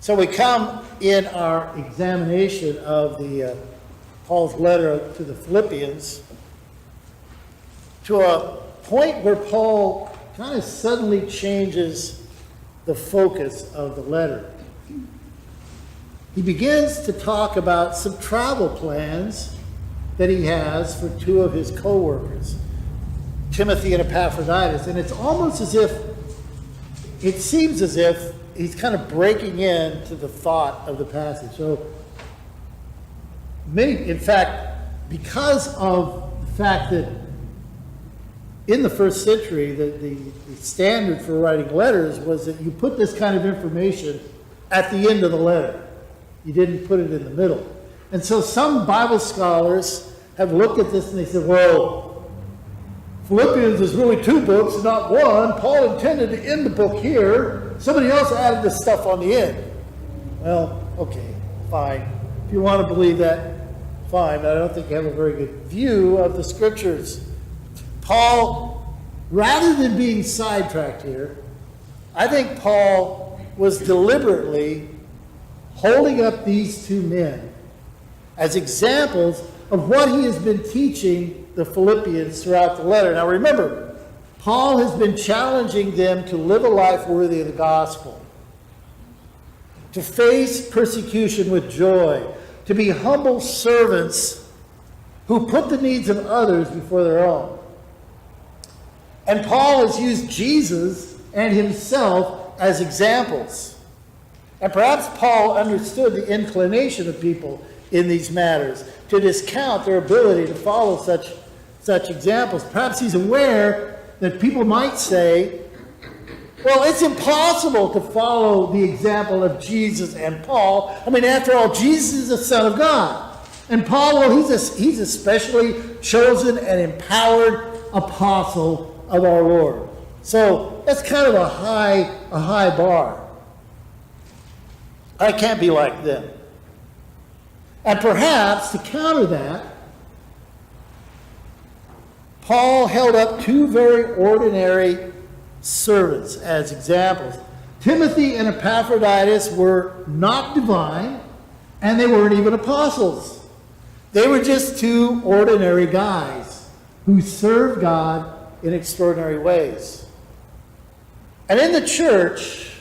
So we come in our examination of Paul's letter to the Philippians to a point where Paul kind of suddenly changes the focus of the letter. He begins to talk about some travel plans that he has for two of his co-workers, Timothy and Epaphroditus. And it's almost as if, it seems as if he's kind of breaking into the thought of the passage. So, in fact, because of the fact that in the first century, the standard for writing letters was that you put this kind of information at the end of the letter. You didn't put it in the middle. And so some Bible scholars have looked at this and they said, well, Philippians is really two books, not one. Paul intended to end the book here. Somebody else added this stuff on the end. Well, okay, fine. If you want to believe that, fine. But I don't think you have a very good view of the scriptures. Paul, rather than being sidetracked here, I think Paul was deliberately holding up these two men as examples of what he has been teaching the Philippians throughout the letter. Now remember, Paul has been challenging them to live a life worthy of the gospel, to face persecution with joy, to be humble servants who put the needs of others before their own. And Paul has used Jesus and himself as examples. And perhaps Paul understood the inclination of people in these matters to discount their ability to follow such examples. Perhaps he's aware that people might say, well, it's impossible to follow the example of Jesus and Paul. I mean, after all, Jesus is the Son of God. And Paul, well, he's a specially chosen and empowered apostle of our Lord. So that's kind of a high bar. I can't be like them. And perhaps to counter that, Paul held up two very ordinary servants as examples. Timothy and Epaphroditus were not divine, and they weren't even apostles. They were just two ordinary guys who served God in extraordinary ways. And in the church,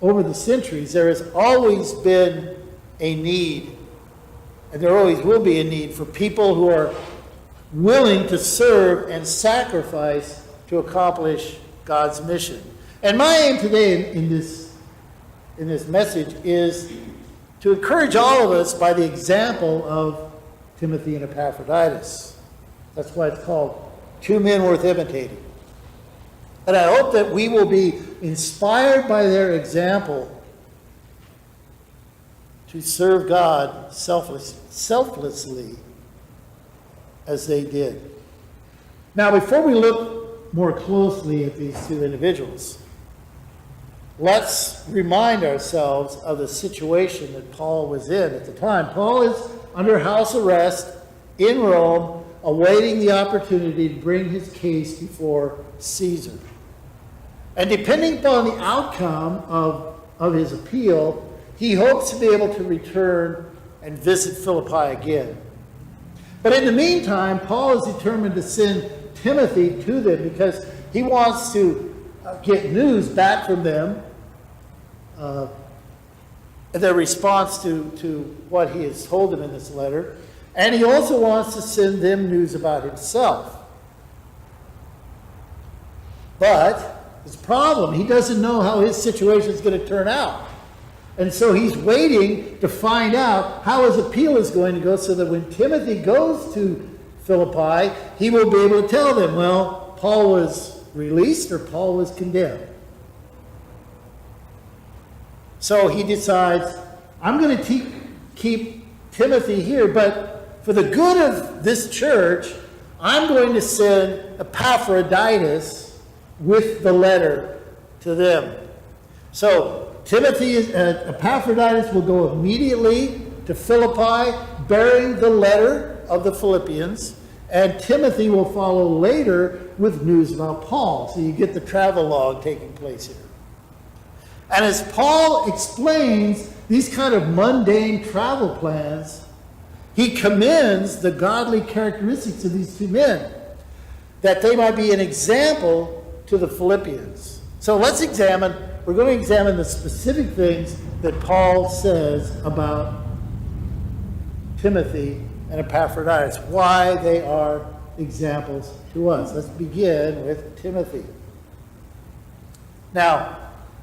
over the centuries, there has always been a need, and there always will be a need for people who are willing to serve and sacrifice to accomplish God's mission. And my aim today in this message is to encourage all of us by the example of Timothy and Epaphroditus. That's why it's called Two Men Worth Imitating. And I hope that we will be inspired by their example to serve God selflessly as they did. Now, before we look more closely at these two individuals, let's remind ourselves of the situation that Paul was in at the time. Paul is under house arrest in Rome, awaiting the opportunity to bring his case before Caesar. And depending upon the outcome of his appeal, he hopes to be able to return and visit Philippi again. But in the meantime, Paul is determined to send Timothy to them because he wants to get news back from them, their response to what he has told them in this letter. And he also wants to send them news about himself. But his problem, he doesn't know how his situation is going to turn out. And so he's waiting to find out how his appeal is going to go so that when Timothy goes to Philippi, he will be able to tell them, well, Paul was released or Paul was condemned. So he decides, I'm going to keep Timothy here, but for the good of this church, I'm going to send Epaphroditus with the letter to them. So Epaphroditus will go immediately to Philippi, bearing the letter of the Philippians, and Timothy will follow later with news about Paul. So you get the travelogue taking place here. And as Paul explains these kind of mundane travel plans, he commends the godly characteristics of these two men, that they might be an example to the Philippians. So we're going to examine the specific things that Paul says about Timothy and Epaphroditus, why they are examples to us. Let's begin with Timothy. Now,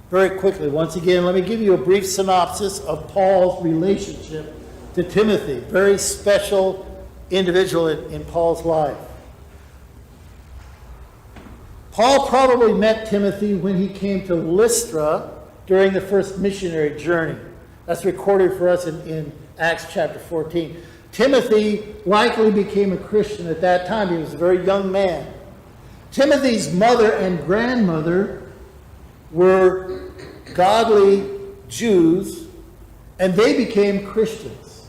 very quickly, once again, let me give you a brief synopsis of Paul's relationship to Timothy, very special individual in Paul's life. Paul probably met Timothy when he came to Lystra during the first missionary journey. That's recorded for us in Acts chapter 14. Timothy likely became a Christian at that time. He was a very young man. Timothy's mother and grandmother were godly Jews, and they became Christians.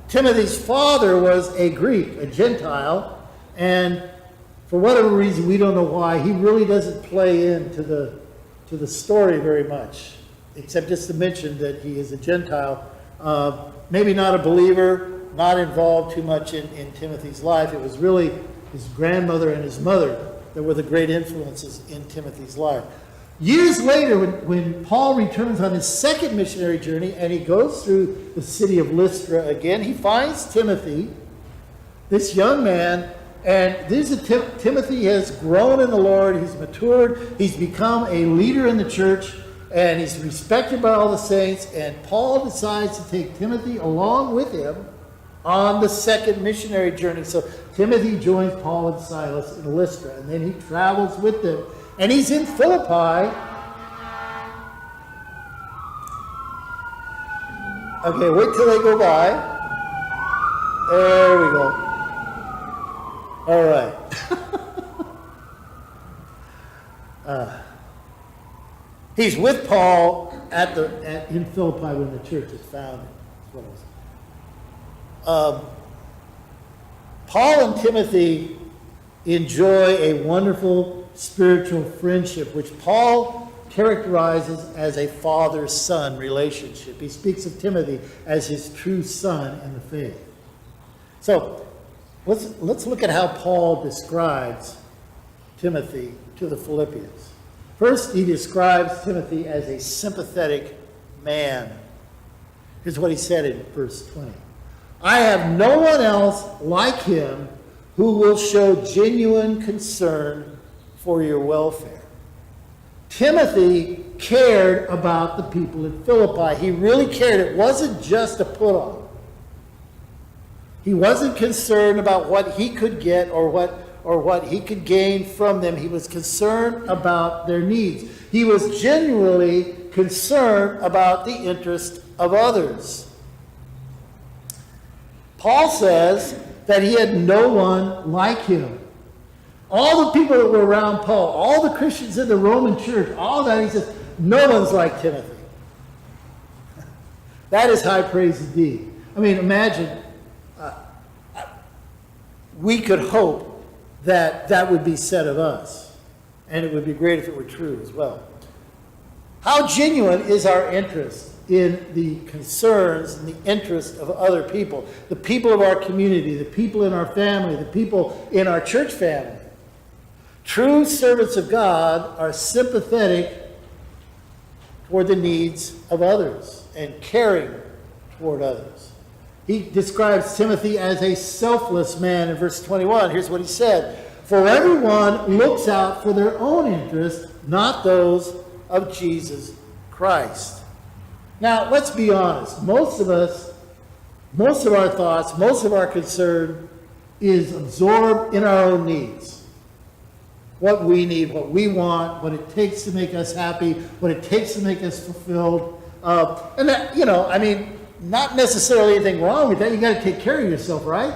Timothy's father was a Greek, a Gentile, and for whatever reason, we don't know why, he really doesn't play into the story very much, except just to mention that he is a Gentile. Maybe not a believer, not involved too much in Timothy's life. It was really his grandmother and his mother that were the great influences in Timothy's life. Years later, when Paul returns on his second missionary journey and he goes through the city of Lystra again, he finds Timothy, this young man, and Timothy has grown in the Lord, he's matured, he's become a leader in the church, and he's respected by all the saints, and Paul decides to take Timothy along with him on the second missionary journey. So Timothy joins Paul and Silas in Lystra, and then he travels with them. And he's in Philippi. Okay, wait till they go by. There we go. All right. He's with Paul in Philippi when the church is founded. That's what it was. Paul and Timothy enjoy a wonderful spiritual friendship, which Paul characterizes as a father-son relationship. He speaks of Timothy as his true son in the faith. So let's look at how Paul describes Timothy to the Philippians. First, he describes Timothy as a sympathetic man. Here's what he said in verse 20. I have no one else like him who will show genuine concern for your welfare. Timothy cared about the people in Philippi. He really cared. It wasn't just a put-on. He wasn't concerned about what he could get or what he could gain from them. He was concerned about their needs. He was genuinely concerned about the interest of others. Paul says that he had no one like him. All the people that were around Paul, all the Christians in the Roman church, all that, he says, no one's like Timothy. That is high praise indeed. I mean, imagine, we could hope that that would be said of us. And it would be great if it were true as well. How genuine is our interest in the concerns and the interest of other people? The people of our community, the people in our family, the people in our church family. True servants of God are sympathetic toward the needs of others and caring toward others. He describes Timothy as a selfless man in verse 21. Here's what he said. For everyone looks out for their own interest, not those of Jesus Christ. Now, let's be honest. Most of us, most of our thoughts, most of our concern is absorbed in our own needs. What we need, what we want, what it takes to make us happy, what it takes to make us fulfilled. And that, I mean, not necessarily anything wrong with that. You got to take care of yourself, right?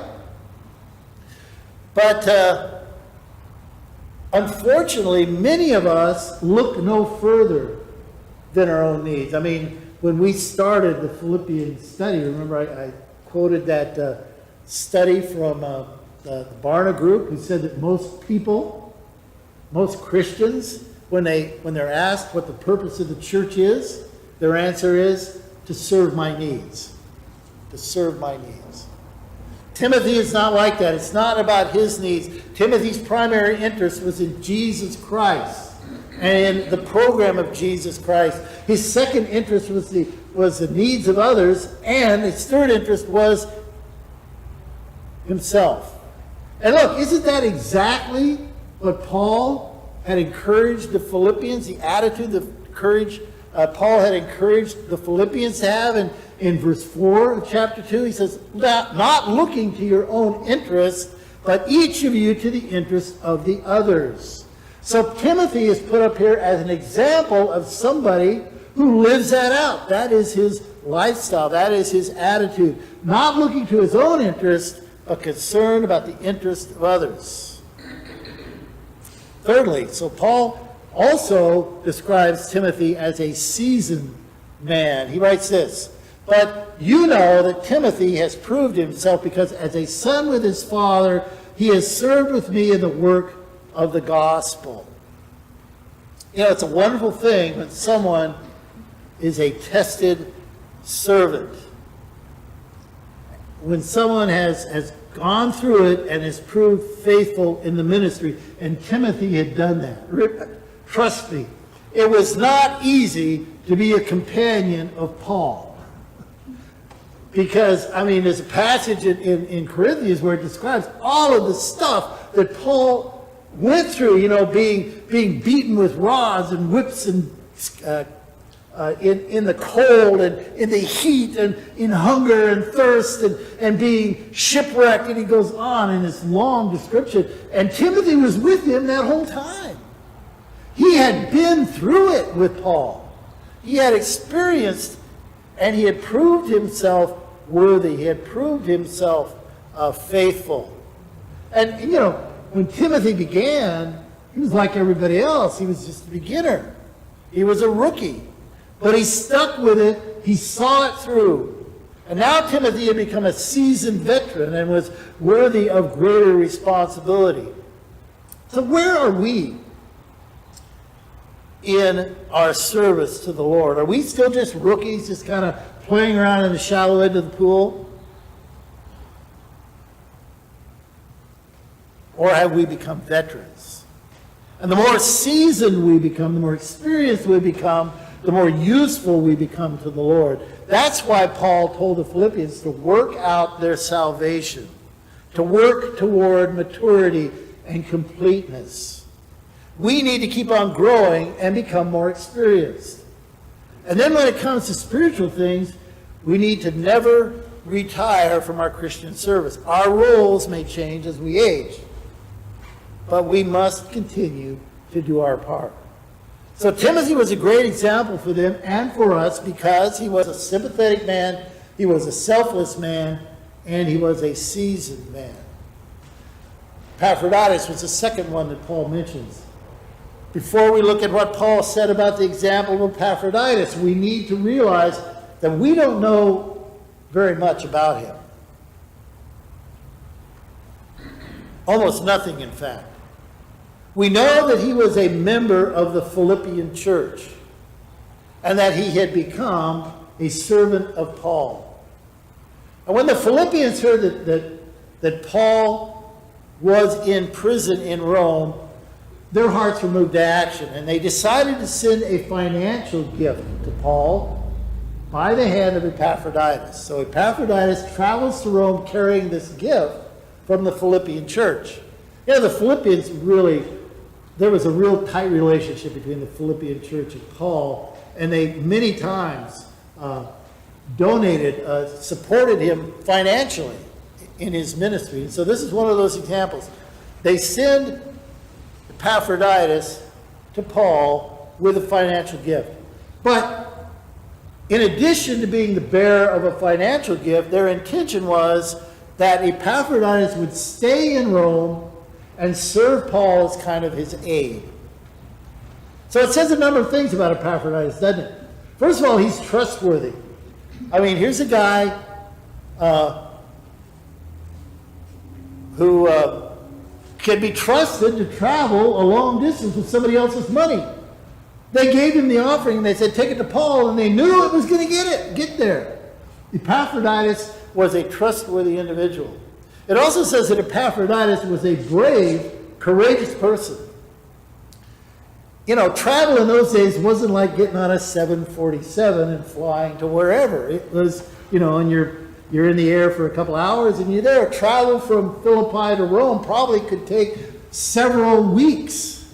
But unfortunately, many of us look no further than our own needs. I mean, when we started the Philippians study, remember I quoted that study from the Barna group, who said that most Christians when they're asked what the purpose of the church is, their answer is to serve my needs. To serve my needs. Timothy is not like that. It's not about his needs. Timothy's primary interest was in Jesus Christ and in the program of Jesus Christ. His second interest was the needs of others, and his third interest was himself. And look, isn't that exactly what Paul had encouraged the Philippians, the attitude, the courage Paul had encouraged the Philippians to have in verse 4 of chapter 2? He says, not looking to your own interest, but each of you to the interest of the others. So Timothy is put up here as an example of somebody who lives that out. That is his lifestyle. That is his attitude. Not looking to his own interest, but concerned about the interest of others. Thirdly, so Paul also describes Timothy as a seasoned man. He writes this, "But you know that Timothy has proved himself, because as a son with his father, he has served with me in the work of the gospel." You know, it's a wonderful thing when someone is a tested servant. When someone has gone through it and has proved faithful in the ministry, and Timothy had done that. Trust me, it was not easy to be a companion of Paul. Because, I mean, there's a passage in Corinthians where it describes all of the stuff that Paul went through, you know, being beaten with rods and whips and in the cold and in the heat and in hunger and thirst and being shipwrecked. And he goes on in this long description. And Timothy was with him that whole time. He had been through it with Paul. He had experienced, and he had proved himself worthy. He had proved himself faithful. And, you know, when Timothy began, he was like everybody else. He was just a beginner. He was a rookie. But he stuck with it. He saw it through. And now Timothy had become a seasoned veteran and was worthy of greater responsibility. So where are we in our service to the Lord? Are we still just rookies, just kind of playing around in the shallow end of the pool? Or have we become veterans? And the more seasoned we become, the more experienced we become, the more useful we become to the Lord. That's why Paul told the Philippians to work out their salvation, to work toward maturity and completeness. We need to keep on growing and become more experienced. And then when it comes to spiritual things, we need to never retire from our Christian service. Our roles may change as we age, but we must continue to do our part. So Timothy was a great example for them and for us because he was a sympathetic man, he was a selfless man, and he was a seasoned man. Epaphroditus was the second one that Paul mentions. Before we look at what Paul said about the example of Epaphroditus, we need to realize that we don't know very much about him. Almost nothing, in fact. We know that he was a member of the Philippian church and that he had become a servant of Paul. And when the Philippians heard that Paul was in prison in Rome, their hearts were moved to action, and they decided to send a financial gift to Paul by the hand of Epaphroditus. So Epaphroditus travels to Rome carrying this gift from the Philippian church. You know, the Philippians really, there was a real tight relationship between the Philippian church and Paul, and they many times donated, supported him financially in his ministry. And so this is one of those examples. They send Epaphroditus to Paul with a financial gift. But in addition to being the bearer of a financial gift, their intention was that Epaphroditus would stay in Rome and serve Paul as kind of his aide. So it says a number of things about Epaphroditus, doesn't it? First of all, he's trustworthy. I mean, here's a guy who can be trusted to travel a long distance with somebody else's money. They gave him the offering, and they said, take it to Paul, and they knew it was going to get there. Epaphroditus was a trustworthy individual. It also says that Epaphroditus was a brave, courageous person. You know, travel in those days wasn't like getting on a 747 and flying to wherever. It was, you know, and you're in the air for a couple hours and you're there. Travel from Philippi to Rome probably could take several weeks.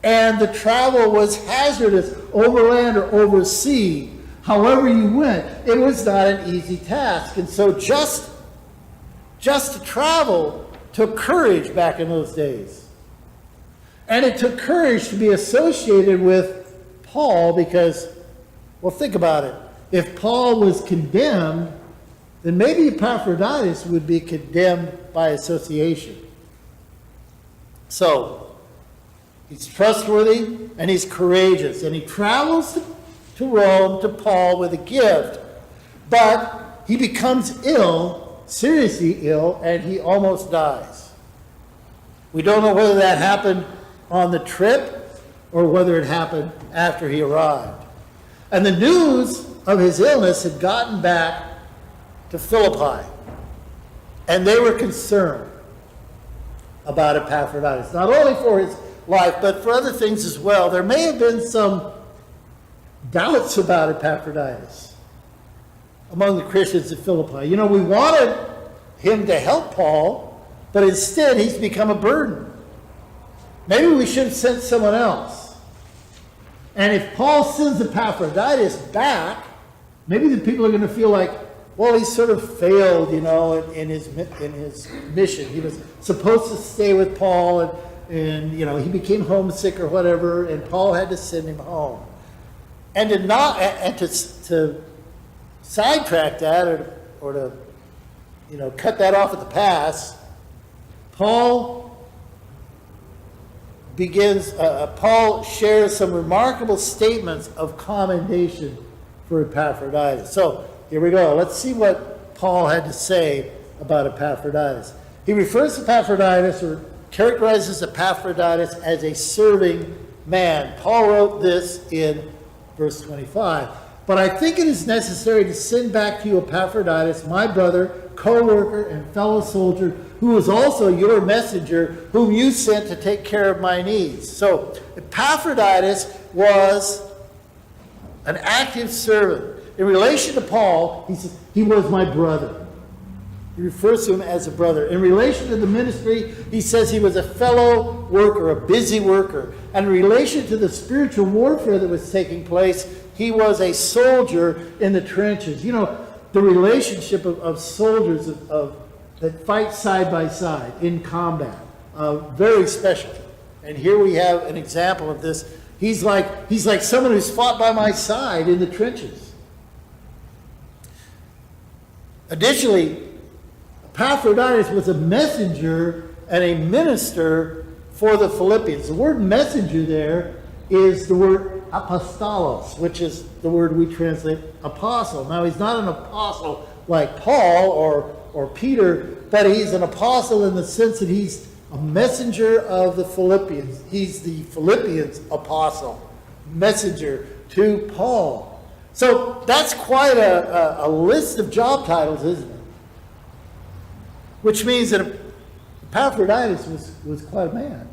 And the travel was hazardous, overland or oversea. However you went, it was not an easy task. And so just to travel took courage back in those days. And it took courage to be associated with Paul because, well, think about it. If Paul was condemned, then maybe Epaphroditus would be condemned by association. So, he's trustworthy and he's courageous. And he travels to Rome to Paul with a gift. But he becomes ill, seriously ill, and he almost dies. We don't know whether that happened on the trip or whether it happened after he arrived. And the news of his illness had gotten back to Philippi. And they were concerned about Epaphroditus, not only for his life, but for other things as well. There may have been some doubts about Epaphroditus among the Christians at Philippi. You know, we wanted him to help Paul, but instead he's become a burden. Maybe we should have sent someone else. And if Paul sends Epaphroditus back, maybe the people are going to feel like, well, he sort of failed, you know, in his mission. He was supposed to stay with Paul, and you know, he became homesick or whatever, and Paul had to send him home. And to sidetrack that or to, you know, cut that off at the pass, Paul shares some remarkable statements of commendation for Epaphroditus. So here we go. Let's see what Paul had to say about Epaphroditus. He refers to Epaphroditus, or characterizes Epaphroditus, as a serving man. Paul wrote this in verse 25. But I think it is necessary to send back to you Epaphroditus, my brother, co-worker, and fellow soldier, who is also your messenger, whom you sent to take care of my needs. So Epaphroditus was an active servant. In relation to Paul, he says, he was my brother. He refers to him as a brother. In relation to the ministry, he says he was a fellow worker, a busy worker. And in relation to the spiritual warfare that was taking place, he was a soldier in the trenches. You know, the relationship of soldiers that fight side by side in combat, very special. And here we have an example of this. He's like someone who's fought by my side in the trenches. Additionally, Epaphroditus was a messenger and a minister for the Philippians. The word messenger there is the word apostolos, which is the word we translate apostle. Now, he's not an apostle like Paul or Peter, but he's an apostle in the sense that he's a messenger of the Philippians. He's the Philippians' apostle, messenger to Paul. So that's quite a list of job titles, isn't it? Which means that Epaphroditus was quite a man.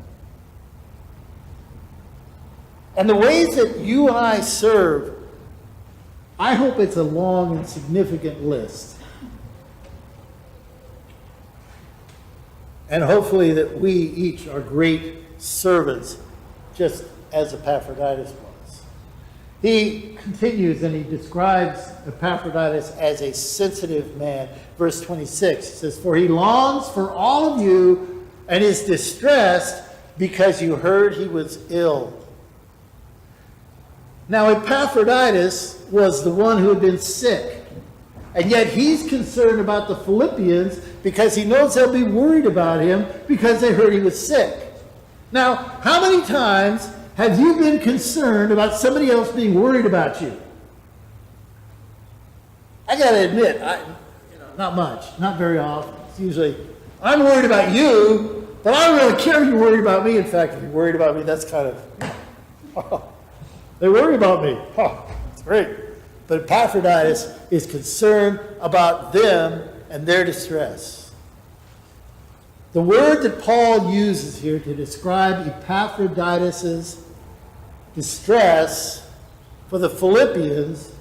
And the ways that you and I serve, I hope it's a long and significant list. And hopefully that we each are great servants, just as Epaphroditus was. He continues and he describes Epaphroditus as a sensitive man. Verse 26, he says, for he longs for all of you and is distressed because you heard he was ill. Now, Epaphroditus was the one who had been sick. And yet he's concerned about the Philippians because he knows they'll be worried about him because they heard he was sick. Now, how many times have you been concerned about somebody else being worried about you? I got to admit, not much, not very often. It's usually, I'm worried about you, but I don't really care if you're worried about me. In fact, if you're worried about me, that's kind of, They worry about me. Oh, that's great. But Epaphroditus is concerned about them and their distress. The word that Paul uses here to describe Epaphroditus' distress for the Philippians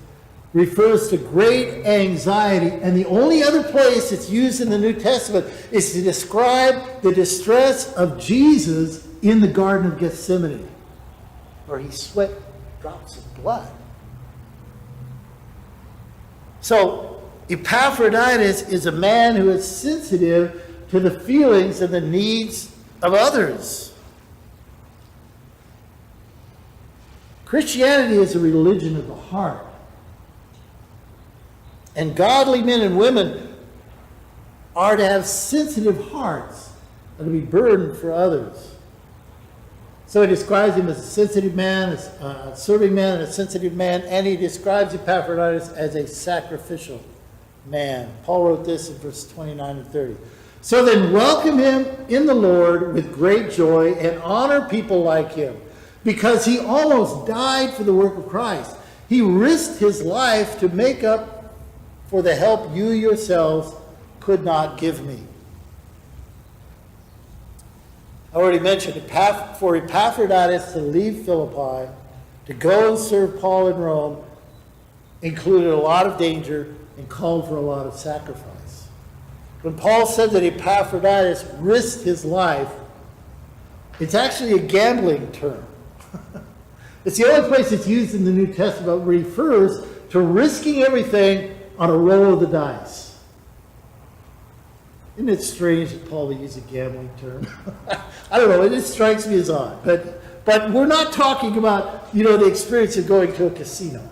refers to great anxiety, and the only other place it's used in the New Testament is to describe the distress of Jesus in the Garden of Gethsemane, where he sweat drops of blood. So Epaphroditus is a man who is sensitive to the feelings and the needs of others. Christianity is a religion of the heart. And godly men and women are to have sensitive hearts and to be burdened for others. So he describes him as a sensitive man, a serving man, and a sensitive man, and he describes Epaphroditus as a sacrificial man. Paul wrote this in verses 29 and 30. So then welcome him in the Lord with great joy and honor people like him, because he almost died for the work of Christ. He risked his life to make up for the help you yourselves could not give me. I already mentioned, for Epaphroditus to leave Philippi, to go and serve Paul in Rome, included a lot of danger and called for a lot of sacrifice. When Paul said that Epaphroditus risked his life, it's actually a gambling term. It's the only place it's used in the New Testament where it refers to risking everything on a roll of the dice. Isn't it strange that Paul would use a gambling term? I don't know, it just strikes me as odd. But we're not talking about, the experience of going to a casino.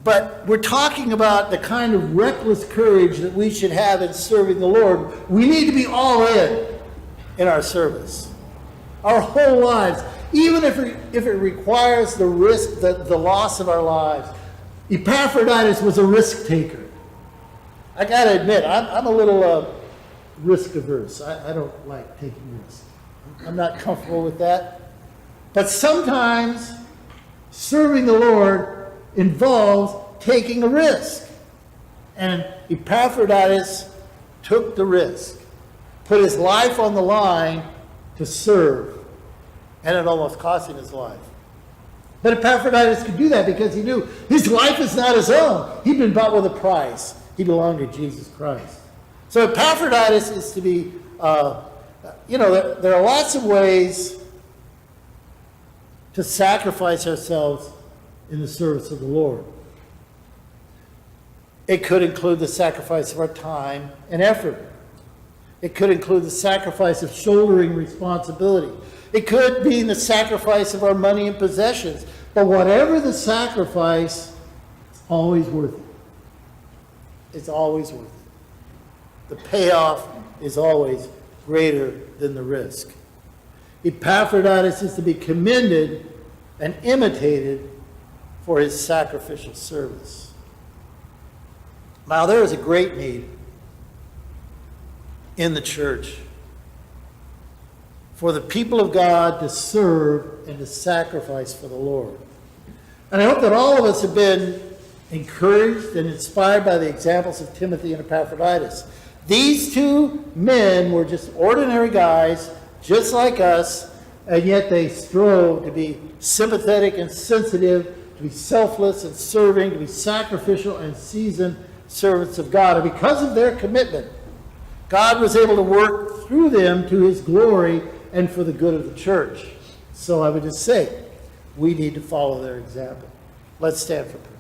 But we're talking about the kind of reckless courage that we should have in serving the Lord. We need to be all in our service. Our whole lives, even if it requires the risk, the loss of our lives. Epaphroditus was a risk taker. I got to admit, I'm a little risk averse. I don't like taking risks. I'm not comfortable with that. But sometimes serving the Lord involves taking a risk. And Epaphroditus took the risk, put his life on the line to serve, and it almost cost him his life. But Epaphroditus could do that because he knew his life is not his own. He'd been bought with a price. He belonged to Jesus Christ. So Epaphroditus is to be, there are lots of ways to sacrifice ourselves in the service of the Lord. It could include the sacrifice of our time and effort. It could include the sacrifice of shouldering responsibility. It could mean the sacrifice of our money and possessions. But whatever the sacrifice, it's always worth it. It's always worth it. The payoff is always greater than the risk. Epaphroditus is to be commended and imitated for his sacrificial service. Now, there is a great need in the church for the people of God to serve and to sacrifice for the Lord. And I hope that all of us have been encouraged and inspired by the examples of Timothy and Epaphroditus. These two men were just ordinary guys, just like us, and yet they strove to be sympathetic and sensitive, to be selfless and serving, to be sacrificial and seasoned servants of God. And because of their commitment, God was able to work through them to his glory and for the good of the church. So I would just say, we need to follow their example. Let's stand for prayer.